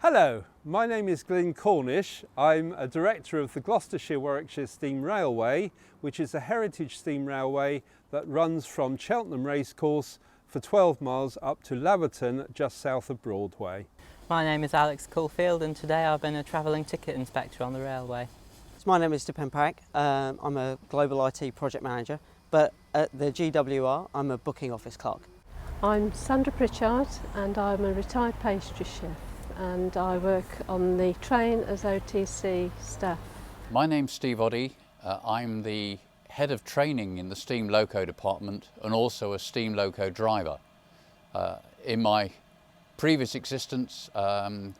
Hello, my name is Glyn Cornish. I'm a director of the Gloucestershire Warwickshire Steam Railway, which is a heritage steam railway that runs from Cheltenham Racecourse for 12 miles up to Laverton, just south of Broadway. My name is Alex Caulfield and today I've been a travelling ticket inspector on the railway. My name is Dipen Parak. I'm a global IT project manager, but at the GWSR I'm a booking office clerk. I'm Sandra Pritchard and I'm a retired pastry chef and I work on the train as OTC staff. My name's Steve Oddy. I'm the head of training in the steam loco department and also a steam loco driver. In my previous existence I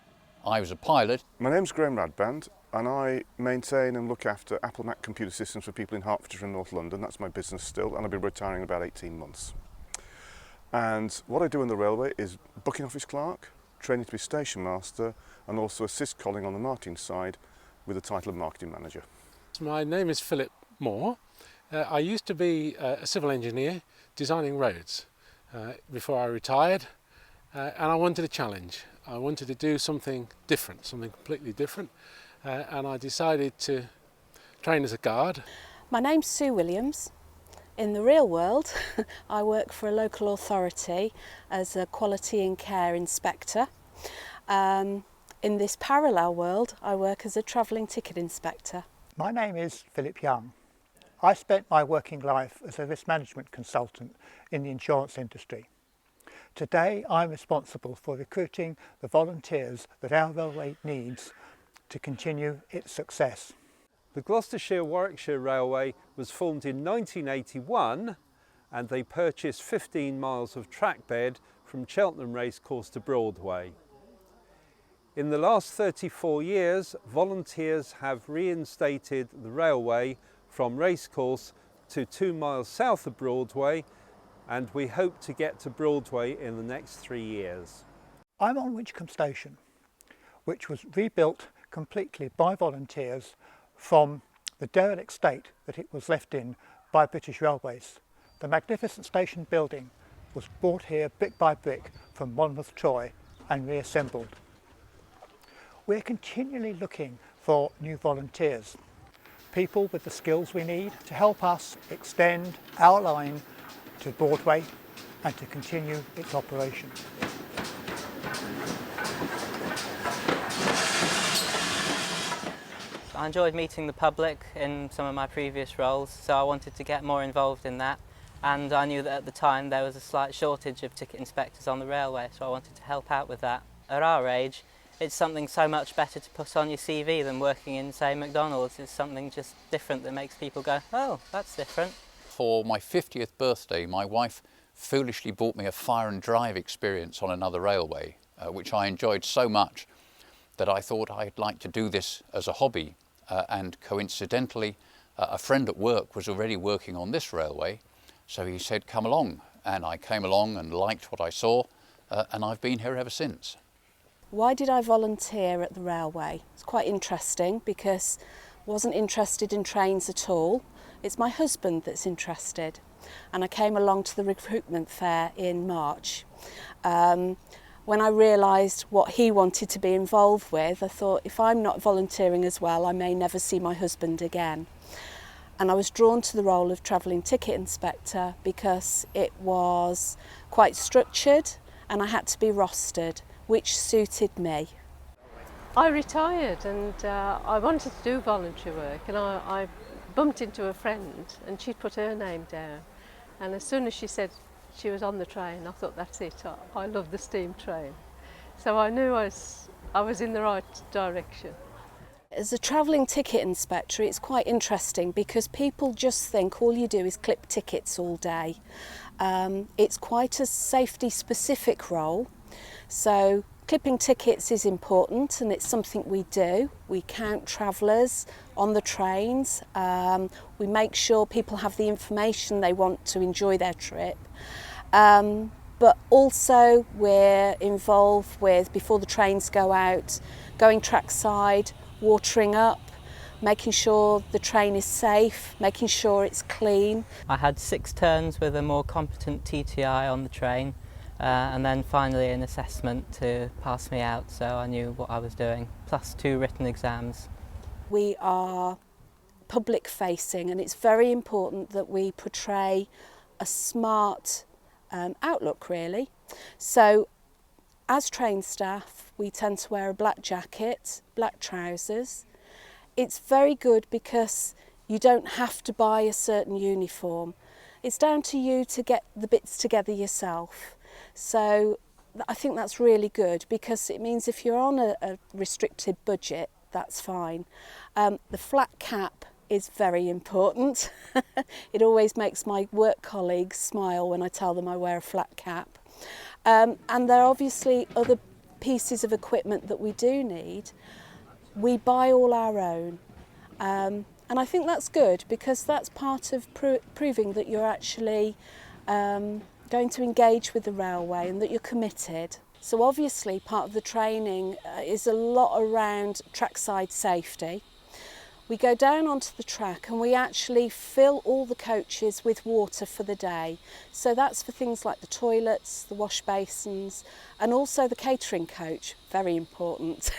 was a pilot. My name's Graham Radband and I maintain and look after Apple Mac computer systems for people in Hertfordshire and North London. That's my business still, and I'll be retiring in about 18 months. And what I do in the railway is booking office clerk, training to be station master, and also assist Colin on the marketing side with the title of marketing manager. My name is Philip Moore. I used to be a civil engineer designing roads before I retired, and I wanted a challenge. I wanted to do something different, something completely different, and I decided to train as a guard. My name's Sue Williams. In the real world, I work for a local authority as a quality and care inspector. In this parallel world, I work as a travelling ticket inspector. My name is Philip Young. I spent my working life as a risk management consultant in the insurance industry. Today, I'm responsible for recruiting the volunteers that our railway needs to continue its success. The Gloucestershire Warwickshire Railway was formed in 1981 and they purchased 15 miles of track bed from Cheltenham Racecourse to Broadway. In the last 34 years, volunteers have reinstated the railway from Racecourse to 2 miles south of Broadway, and we hope to get to Broadway in the next 3 years. I'm on Winchcombe Station, which was rebuilt completely by volunteers from the derelict state that it was left in by British Railways. The magnificent station building was brought here brick by brick from Monmouth Troy and reassembled. We're continually looking for new volunteers, people with the skills we need to help us extend our line to Broadway and to continue its operation. I enjoyed meeting the public in some of my previous roles, so I wanted to get more involved in that, and I knew that at the time there was a slight shortage of ticket inspectors on the railway, so I wanted to help out with that. At our age, it's something so much better to put on your CV than working in, say, McDonald's. It's something just different that makes people go, oh, that's different. For my 50th birthday, my wife foolishly bought me a fire and drive experience on another railway, which I enjoyed so much that I thought I'd like to do this as a hobby. And coincidentally, a friend at work was already working on this railway, so he said, come along. And I came along and liked what I saw, and I've been here ever since. Why did I volunteer at the railway? It's quite interesting because I wasn't interested in trains at all. It's my husband that's interested. And I came along to the recruitment fair in March. When I realised what he wanted to be involved with, I thought if I'm not volunteering as well, I may never see my husband again. And I was drawn to the role of travelling ticket inspector because it was quite structured and I had to be rostered, which suited me. I retired and I wanted to do voluntary work, and I bumped into a friend and she'd put her name down, and as soon as she said she was on the train, I thought, that's it, I love the steam train. So I knew I was in the right direction. As a travelling ticket inspector, it's quite interesting because people just think all you do is clip tickets all day. It's quite a safety specific role, so clipping tickets is important and it's something we do. We count travellers on the trains, we make sure people have the information they want to enjoy their trip. But also we're involved with, before the trains go out, going trackside, watering up, making sure the train is safe, making sure it's clean. I had 6 turns with a more competent TTI on the train, and then finally an assessment to pass me out, so I knew what I was doing, plus 2 written exams. We are public facing, and it's very important that we portray a smart outlook, really. So as trained staff, we tend to wear a black jacket, black trousers. It's very good because you don't have to buy a certain uniform. It's down to you to get the bits together yourself. So I think that's really good, because it means if you're on a restricted budget, that's fine. The flat cap is very important. It always makes my work colleagues smile when I tell them I wear a flat cap. And there are obviously other pieces of equipment that we do need. We buy all our own. And I think that's good, because that's part of proving that you're actually going to engage with the railway and that you're committed. So obviously part of the training is a lot around trackside safety. We go down onto the track and we actually fill all the coaches with water for the day. So that's for things like the toilets, the wash basins, and also the catering coach, very important.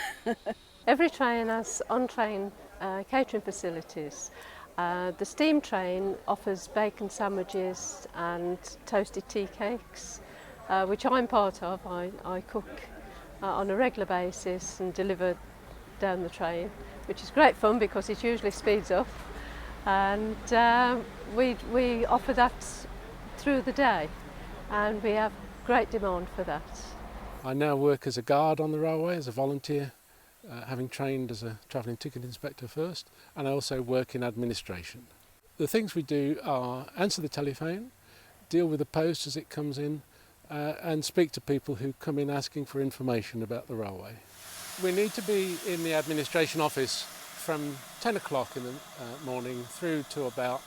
Every train has on-train catering facilities. The steam train offers bacon sandwiches and toasted tea cakes, which I'm part of. I cook on a regular basis and deliver down the train, which is great fun because it usually speeds up, and we offer that through the day, and we have great demand for that. I now work as a guard on the railway, as a volunteer, having trained as a travelling ticket inspector first, and I also work in administration. The things we do are answer the telephone, deal with the post as it comes in, and speak to people who come in asking for information about the railway. We need to be in the administration office from 10 o'clock in the morning through to about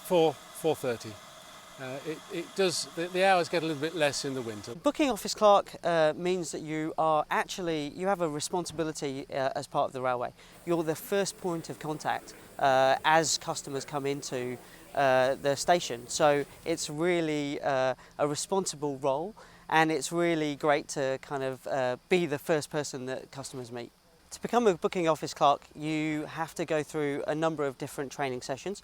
4:30. The hours get a little bit less in the winter. Booking office clerk means that you have a responsibility as part of the railway. You're the first point of contact as customers come into the station. So it's really a responsible role, and it's really great to kind of be the first person that customers meet. To become a booking office clerk, you have to go through a number of different training sessions,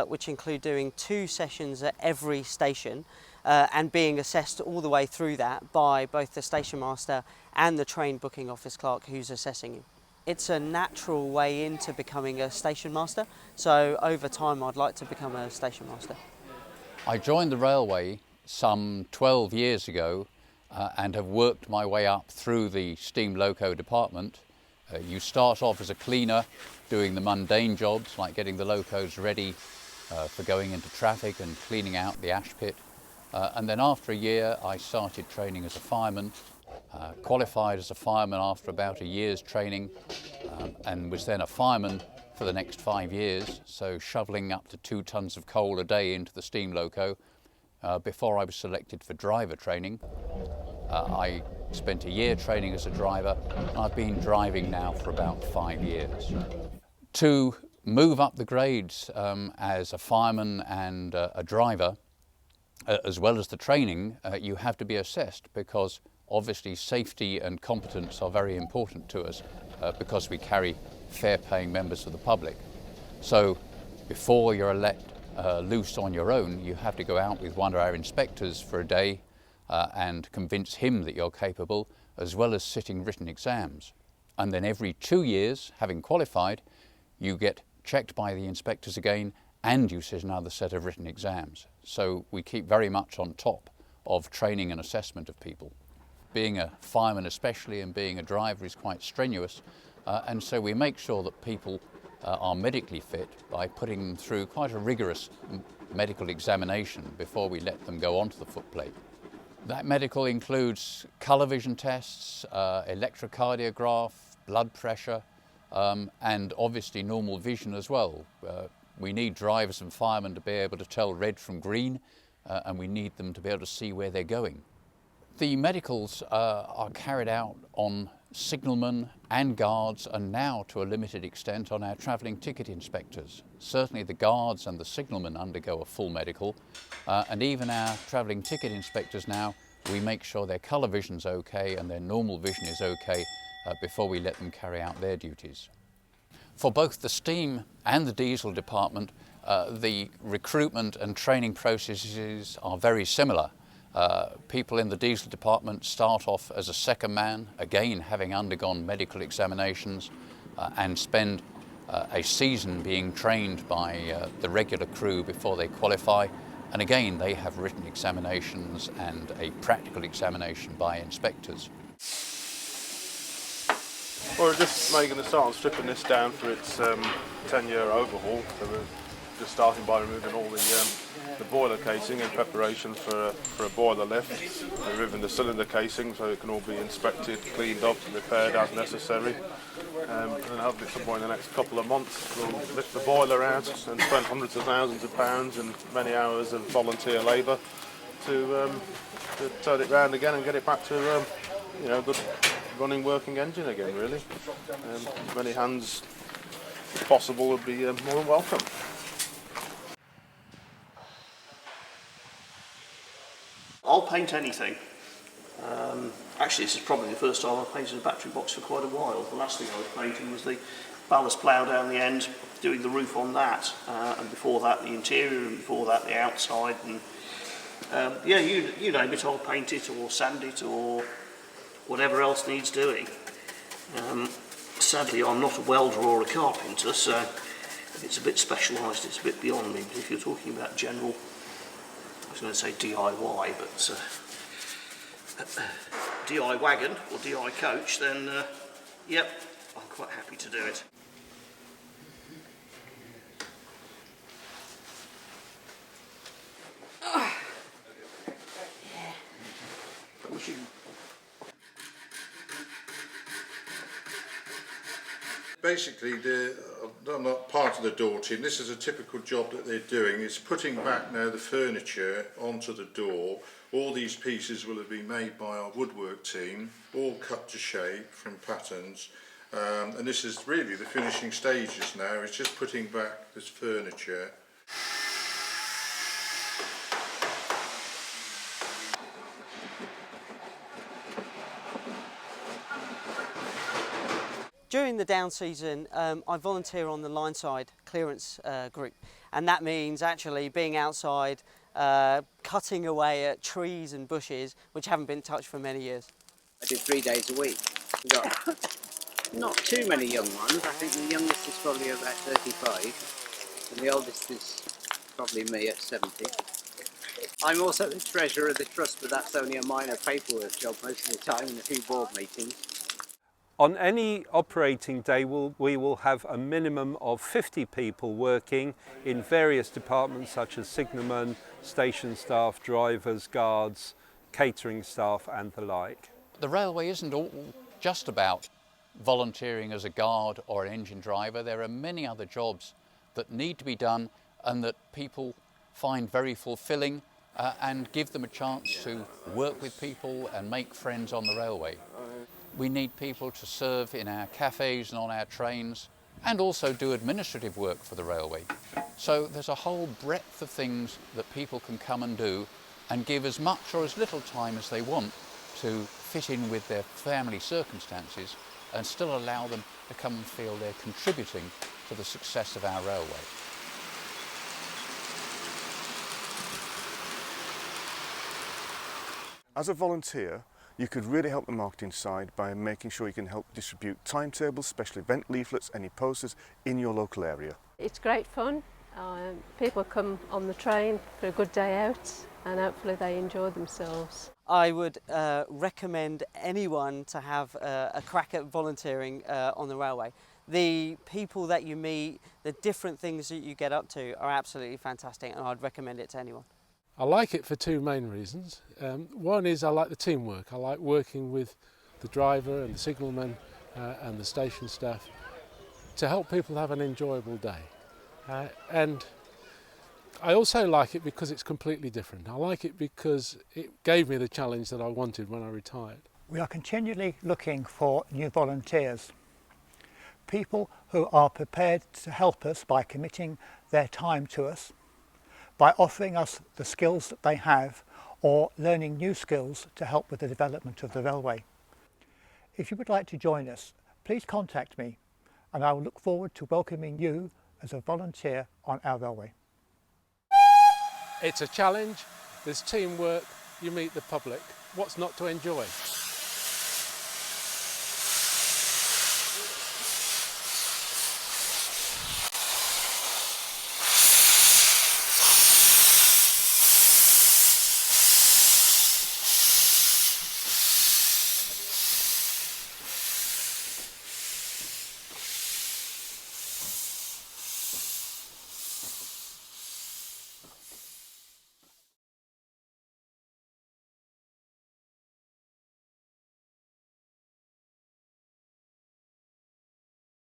which include doing 2 sessions at every station and being assessed all the way through that by both the station master and the trained booking office clerk who's assessing you. It's a natural way into becoming a station master, so over time I'd like to become a station master. I joined the railway some 12 years ago and have worked my way up through the steam loco department. You start off as a cleaner, doing the mundane jobs like getting the locos ready for going into traffic and cleaning out the ash pit. And then after a year I started training as a fireman, qualified as a fireman after about a year's training, and was then a fireman for the next 5 years, so shovelling up to 2 tons of coal a day into the steam loco before I was selected for driver training. I spent a year training as a driver, and I've been driving now for about 5 years. To move up the grades as a fireman and a driver, as well as the training, you have to be assessed, because obviously safety and competence are very important to us because we carry fare-paying members of the public. So before you're let loose on your own, you have to go out with one of our inspectors for a day and convince him that you're capable, as well as sitting written exams. And then every 2 years, having qualified, you get checked by the inspectors again, and you sit another set of written exams. So we keep very much on top of training and assessment of people. Being a fireman especially, and being a driver, is quite strenuous, and so we make sure that people are medically fit by putting them through quite a rigorous medical examination before we let them go onto the footplate. That medical includes colour vision tests, electrocardiograph, blood pressure, and obviously normal vision as well. We need drivers and firemen to be able to tell red from green, and we need them to be able to see where they're going. The medicals are carried out on signalmen and guards, and now to a limited extent on our travelling ticket inspectors. Certainly the guards and the signalmen undergo a full medical, and even our travelling ticket inspectors now, we make sure their colour vision's okay and their normal vision is okay before we let them carry out their duties. For both the steam and the diesel department, the recruitment and training processes are very similar. People in the diesel department start off as a second man, again having undergone medical examinations, and spend a season being trained by the regular crew before they qualify. And again, they have written examinations and a practical examination by inspectors. We're just making a start on stripping this down for its 10-year overhaul. So we're just starting by removing all the boiler casing in preparation for a boiler lift, removing the cylinder casing so it can all be inspected, cleaned up and repaired as necessary. And then hopefully at some point in the next couple of months we'll lift the boiler out and spend hundreds of thousands of pounds and many hours of volunteer labour to turn it round again and get it back to good running working engine again, really. As many hands as possible would be more than welcome. I'll paint anything. Actually, this is probably the first time I've painted a battery box for quite a while. The last thing I was painting was the ballast plough down the end, doing the roof on that, and before that the interior, and before that the outside. And you name it, I'll paint it or sand it or whatever else needs doing. Sadly, I'm not a welder or a carpenter, so if it's a bit specialised, it's a bit beyond me. But if you're talking about general, I was going to say DIY, but DI wagon or DI coach, then yep, I'm quite happy to do it. Basically, I'm not part of the door team. This is a typical job that they're doing. It's putting back now the furniture onto the door. All these pieces will have been made by our woodwork team, all cut to shape from patterns. And this is really the finishing stages now. It's just putting back this furniture. During the down season, I volunteer on the line side clearance group, and that means actually being outside, cutting away at trees and bushes which haven't been touched for many years. I do 3 days a week. We've got not too many young ones. I think the youngest is probably about 35, and the oldest is probably me at 70. I'm also the treasurer of the trust, but that's only a minor paperwork job most of the time and a few board meetings. On any operating day, we will have a minimum of 50 people working in various departments such as signalmen, station staff, drivers, guards, catering staff and the like. The railway isn't all just about volunteering as a guard or an engine driver. There are many other jobs that need to be done and that people find very fulfilling and give them a chance to work with people and make friends on the railway. We need people to serve in our cafes and on our trains and also do administrative work for the railway. So there's a whole breadth of things that people can come and do and give as much or as little time as they want to fit in with their family circumstances and still allow them to come and feel they're contributing to the success of our railway. As a volunteer, you could really help the marketing side by making sure you can help distribute timetables, special event leaflets, any posters in your local area. It's great fun. People come on the train for a good day out and hopefully they enjoy themselves. I would recommend anyone to have a crack at volunteering on the railway. The people that you meet, the different things that you get up to are absolutely fantastic, and I'd recommend it to anyone. I like it for two main reasons. One is I like the teamwork. I like working with the driver and the signalman and the station staff to help people have an enjoyable day. And I also like it because it's completely different. I like it because it gave me the challenge that I wanted when I retired. We are continually looking for new volunteers, people who are prepared to help us by committing their time to us, by offering us the skills that they have or learning new skills to help with the development of the railway. If you would like to join us, please contact me and I will look forward to welcoming you as a volunteer on our railway. It's a challenge, there's teamwork, you meet the public. What's not to enjoy?